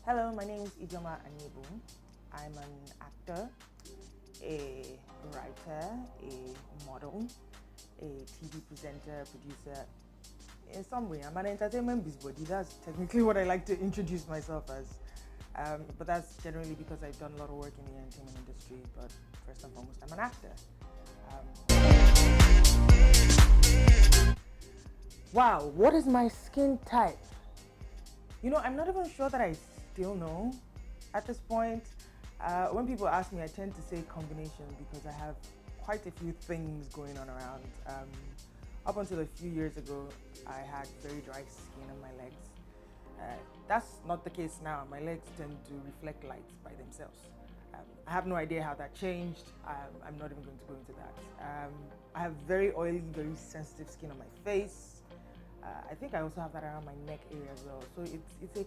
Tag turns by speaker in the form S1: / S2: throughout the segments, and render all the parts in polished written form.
S1: Hello, my name is Ijeoma Aniebo. I'm an actor, a writer, a model, a TV presenter, producer. In some way, I'm an entertainment busybody. That's technically what I like to introduce myself as. But that's generally because I've done a lot of work in the entertainment industry. But first and foremost, I'm an actor. Wow, what is my skin type? You know, I'm not even sure that I still know at this point. When people ask me, I tend to say combination because I have quite a few things going on around. Up until a few years ago, I had very dry skin on my legs. That's not the case now. My legs tend to reflect light by themselves. I have no idea how that changed. I'm not even going to go into that. I have very oily, very sensitive skin on my face. I think I also have that around my neck area as well. So it's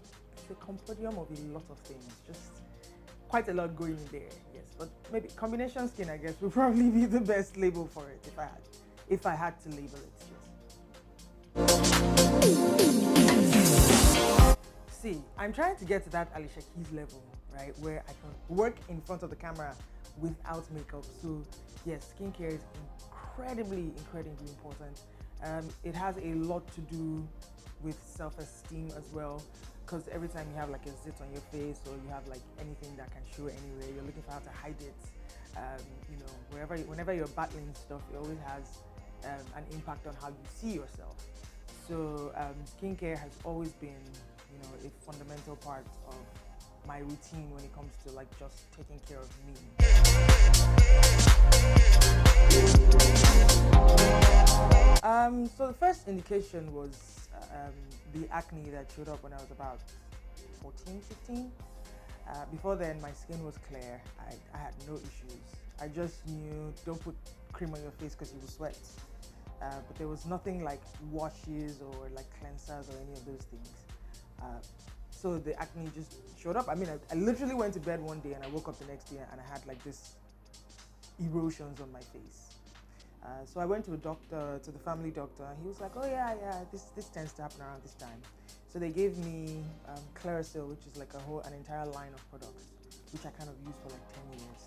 S1: a compendium of a lot of things. Just quite a lot going in there, yes. But maybe combination skin, I guess, would probably be the best label for it if I had to label it, yes. See, I'm trying to get to that Alicia Keys level, right, where I can work in front of the camera without makeup. So yes, skincare is incredibly important. It has a lot to do with self-esteem as well, because every time you have like a zit on your face or you have like anything that can show anywhere, you're looking for how to hide it. You know, whenever you're battling stuff, it always has an impact on how you see yourself. So skincare has always been, you know, a fundamental part of my routine when it comes to like just taking care of me. So the first indication was the acne that showed up when I was about 14, 15. Before then, my skin was clear. I had no issues. I just knew don't put cream on your face because you will sweat. But there was nothing like washes or like cleansers or any of those things. So the acne just showed up. I mean, I literally went to bed one day and I woke up the next day and I had like this erosions on my face. So I went to a doctor, to the family doctor, and he was like, oh yeah, this tends to happen around this time. So they gave me Clearasil, which is like an entire line of products, which I kind of used for like 10 years,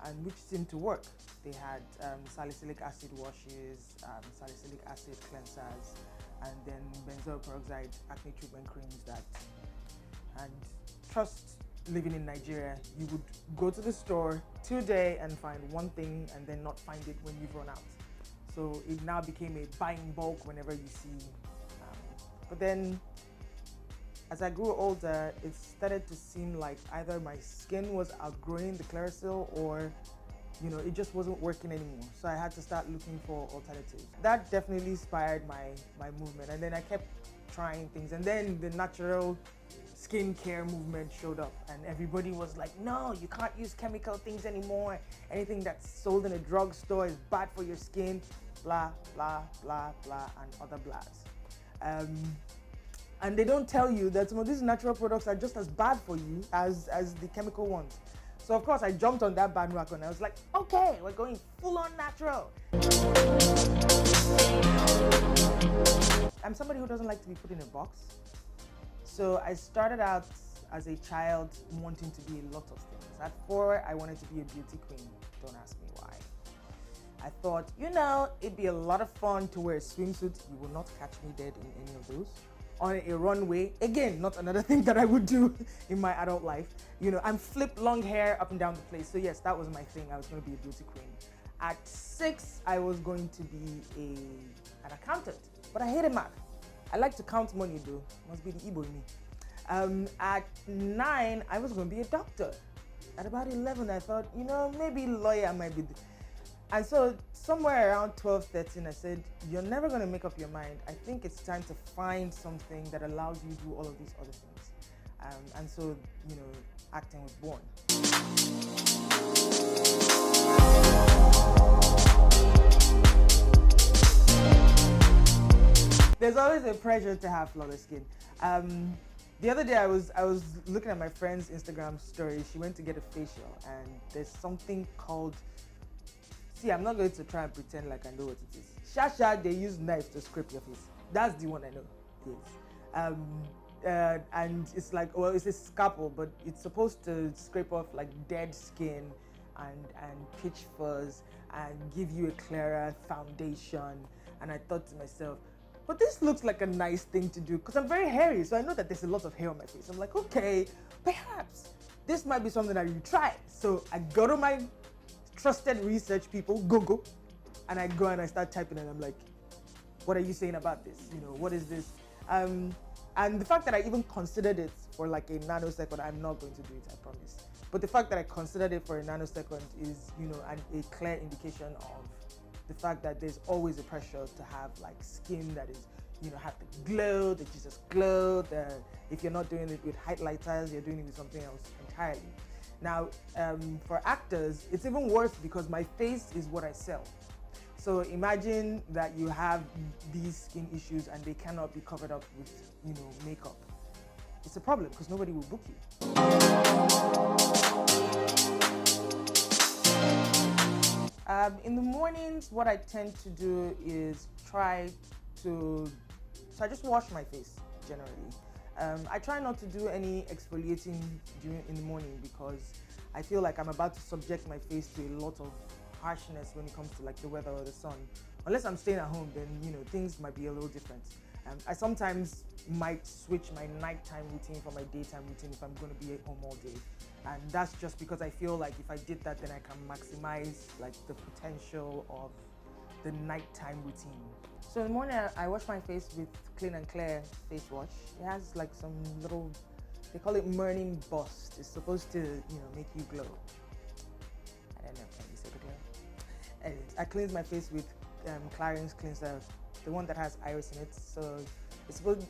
S1: and which seemed to work. They had salicylic acid washes, salicylic acid cleansers, and then benzoyl peroxide acne treatment creams and trust, living in Nigeria, you would go to the store today and find one thing and then not find it when you've run out. So it now became a buy in bulk whenever you see. But then as I grew older, it started to seem like either my skin was outgrowing the Clearasil or, you know, it just wasn't working anymore. So I had to start looking for alternatives. That definitely inspired my movement. And then I kept trying things. And then the natural skincare movement showed up and everybody was like, no, you can't use chemical things anymore. Anything that's sold in a drugstore is bad for your skin, blah, blah, blah, blah, and other blahs. And they don't tell you that some of these natural products are just as bad for you as the chemical ones. So of course I jumped on that bandwagon. I was like, okay, we're going full on natural. I'm somebody who doesn't like to be put in a box. So I started out as a child wanting to be a lot of things. At 4, I wanted to be a beauty queen. Don't ask me why. I thought, you know, it'd be a lot of fun to wear a swimsuit. You will not catch me dead in any of those. On a runway, again, not another thing that I would do in my adult life. You know, I'm flipped long hair up and down the place. So yes, that was my thing. I was going to be a beauty queen. At 6, I was going to be an accountant, but I hated math. I like to count money though, must be the Igbo in me. At 9, I was going to be a doctor. At about 11, I thought, you know, maybe lawyer might be. And so somewhere around 12, 13, I said, you're never going to make up your mind. I think it's time to find something that allows you to do all of these other things. And so, you know, acting was born. There's always a pressure to have flawless skin. The other day I was looking at my friend's Instagram story. She went to get a facial, and there's something called. See, I'm not going to try and pretend like I know what it is. Shasha, they use knife to scrape your face. That's the one I know. Yes. And it's like, well, it's a scalpel, but it's supposed to scrape off like dead skin and pitch fuzz and give you a clearer foundation. And I thought to myself, but this looks like a nice thing to do because I'm very hairy, so I know that there's a lot of hair on my face. I'm like, okay, perhaps this might be something that you try. So I go to my trusted research people, Google, and I go and I start typing, and I'm like, what are you saying about this? You know, what is this? And the fact that I even considered it for like a nanosecond, I'm not going to do it, I promise. But the fact that I considered it for a nanosecond is, you know, a clear indication of the fact that there's always a pressure to have like skin that is, you know, have the glow, the Jesus glow. If you're not doing it with highlighters, you're doing it with something else entirely. Now, for actors, it's even worse because my face is what I sell. So imagine that you have these skin issues and they cannot be covered up with, you know, makeup. It's a problem because nobody will book you. In the mornings, what I tend to do is I just wash my face generally. I try not to do any exfoliating in the morning because I feel like I'm about to subject my face to a lot of harshness when it comes to like the weather or the sun. Unless I'm staying at home, then, you know, things might be a little different. I sometimes might switch my nighttime routine for my daytime routine if I'm going to be at home all day. And that's just because I feel like if I did that, then I can maximize like the potential of the nighttime routine. So in the morning, I wash my face with Clean and Clear face wash. It has like some little, they call it morning bust. It's supposed to, you know, make you glow. I don't know, can you say the glow? Anyways, I cleanse my face with Clarins cleanser, the one that has iris in it. So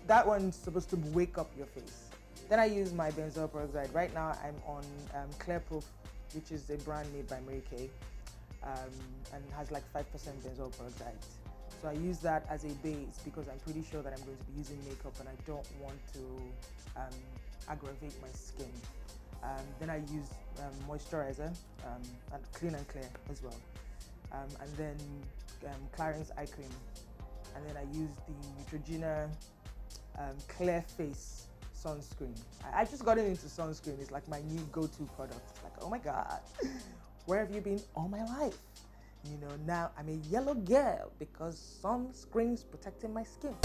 S1: that one's supposed to wake up your face. Then I use my benzoyl peroxide. Right now I'm on Clear Proof, which is a brand made by Mary Kay, and has like 5% benzoyl peroxide. So I use that as a base because I'm pretty sure that I'm going to be using makeup and I don't want to aggravate my skin. Then I use moisturizer and Clean and Clear as well. And then Clarins eye cream. And then I use the Neutrogena Clear Face sunscreen. I just got into sunscreen. It's like my new go-to product. It's like, oh my God, where have you been all my life? You know, now I'm a yellow girl because sunscreen's protecting my skin.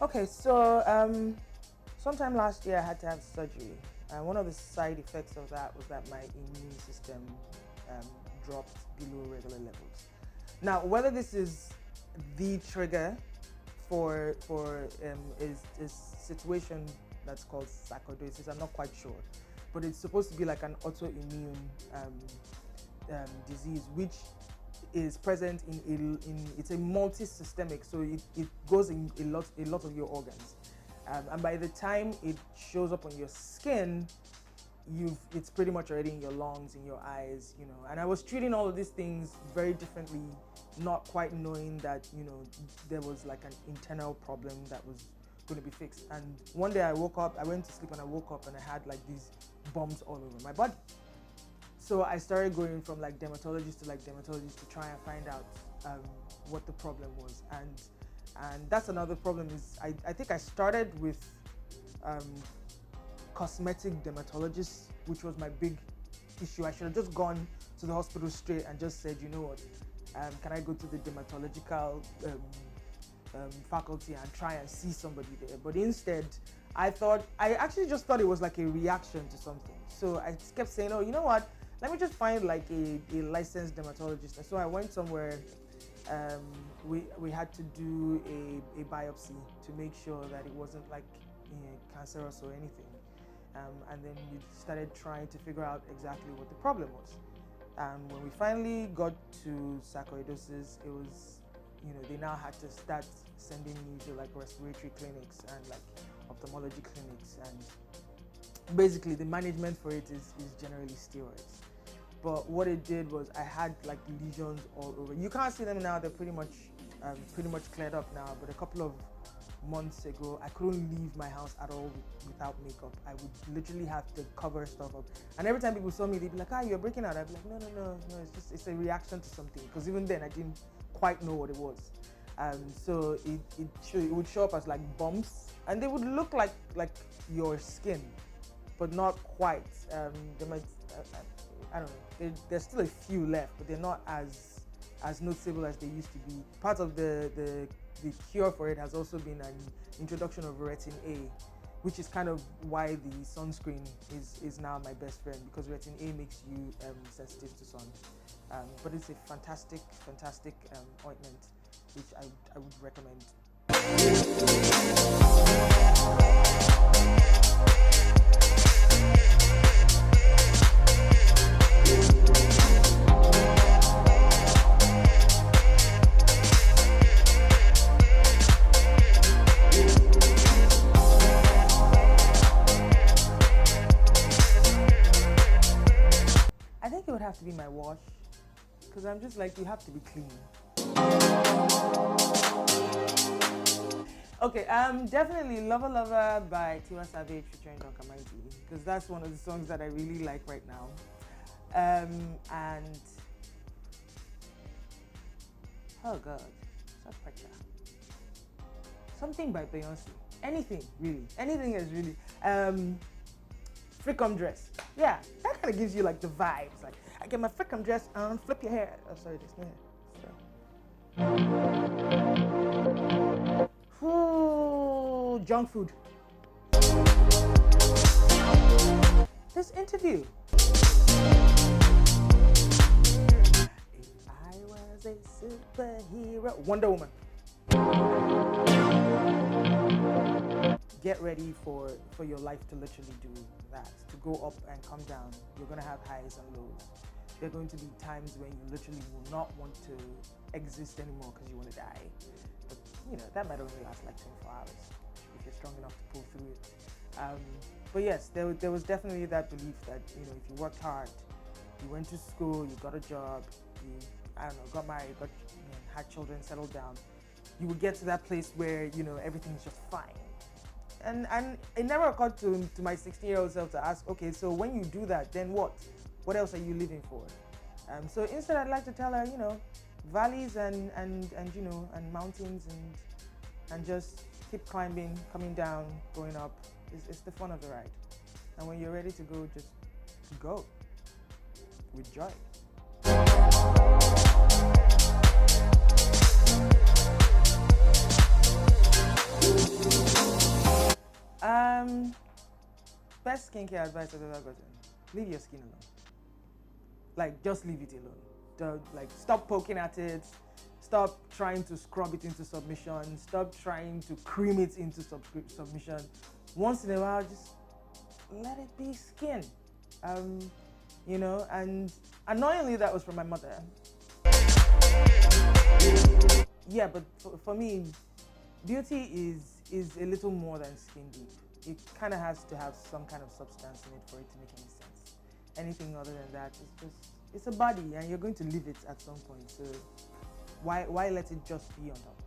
S1: Okay, so sometime last year I had to have surgery. One of the side effects of that was that my immune system dropped below regular levels. Now, whether this is the trigger for a situation that's called sarcoidosis, I'm not quite sure, but it's supposed to be like an autoimmune disease, which is present in it's a multi-systemic, so it goes in a lot of your organs. And by the time it shows up on your skin, it's pretty much already in your lungs, in your eyes, you know. And I was treating all of these things very differently, not quite knowing that, you know, there was like an internal problem that was going to be fixed. And one day I woke up, I went to sleep and I woke up and I had like these bumps all over my body. So I started going from like dermatologist to try and find out what the problem was. And that's another problem is I think I started with cosmetic dermatologists, which was my big issue. I should have just gone to the hospital straight and just said, you know what, can I go to the dermatological faculty and try and see somebody there? But instead, I actually just thought it was like a reaction to something. So I kept saying, oh, you know what, let me just find like a licensed dermatologist. And so I went somewhere. We had to do a biopsy to make sure that it wasn't like, you know, cancerous or anything. And then we started trying to figure out exactly what the problem was. And when we finally got to sarcoidosis, it was, you know, they now had to start sending me to like respiratory clinics and like ophthalmology clinics. And basically the management for it is generally steroids. but what it did was I had like lesions all over. You can't see them now; they're pretty much cleared up now. But a couple of months ago, I couldn't leave my house at all without makeup. I would literally have to cover stuff up. And every time people saw me, they'd be like, you're breaking out. I'd be like, no, it's a reaction to something. Because even then, I didn't quite know what it was. So it would show up as like bumps, and they would look like your skin, but not quite. They might, I don't know. There's still a few left, but they're not as noticeable as they used to be. Part of the cure for it has also been an introduction of retin A, which is kind of why the sunscreen is now my best friend, because retin A makes you sensitive to sun. But it's a fantastic ointment, which I would recommend. I think it would have to be my wash, because I'm just like, you have to be clean. Okay, definitely Lover Lover by Tiwa Savage featuring Dr. Mighty, because that's one of the songs that I really like right now. And oh god, such pressure. Something by Beyonce. Anything really. Anything is really. Freakum Dress. Yeah, that kind of gives you like the vibes. Like, I get my freakum dress on, flip your hair. Oh, sorry, this hair. Ooh, junk food. This interview. If I was a superhero. Wonder Woman. Get ready for your life to literally do that, to go up and come down. You're going to have highs and lows. There are going to be times when you literally will not want to exist anymore because you want to die. But, that might only last like 24 hours if you're strong enough to pull through it. But yes, there was definitely that belief that, if you worked hard, you went to school, you got a job, you, got married, had children, settled down, you would get to that place where, everything's just fine. And it never occurred to my 16-year-old self to ask, okay, so when you do that, then what? What else are you living for? So instead, I'd like to tell her, valleys and mountains and just keep climbing, coming down, going up. It's the fun of the ride. And when you're ready to go, just go with joy. Best skincare advice I've ever gotten: leave your skin alone. Like, just leave it alone. Stop poking at it. Stop trying to scrub it into submission. Stop trying to cream it into submission. Once in a while, just let it be skin. And annoyingly, that was from my mother. Yeah, but for me, beauty is a little more than skin deep. It kind of has to have some kind of substance in it for it to make any sense. Anything other than that is it's a body, and you're going to live it at some point. So why let it just be on top?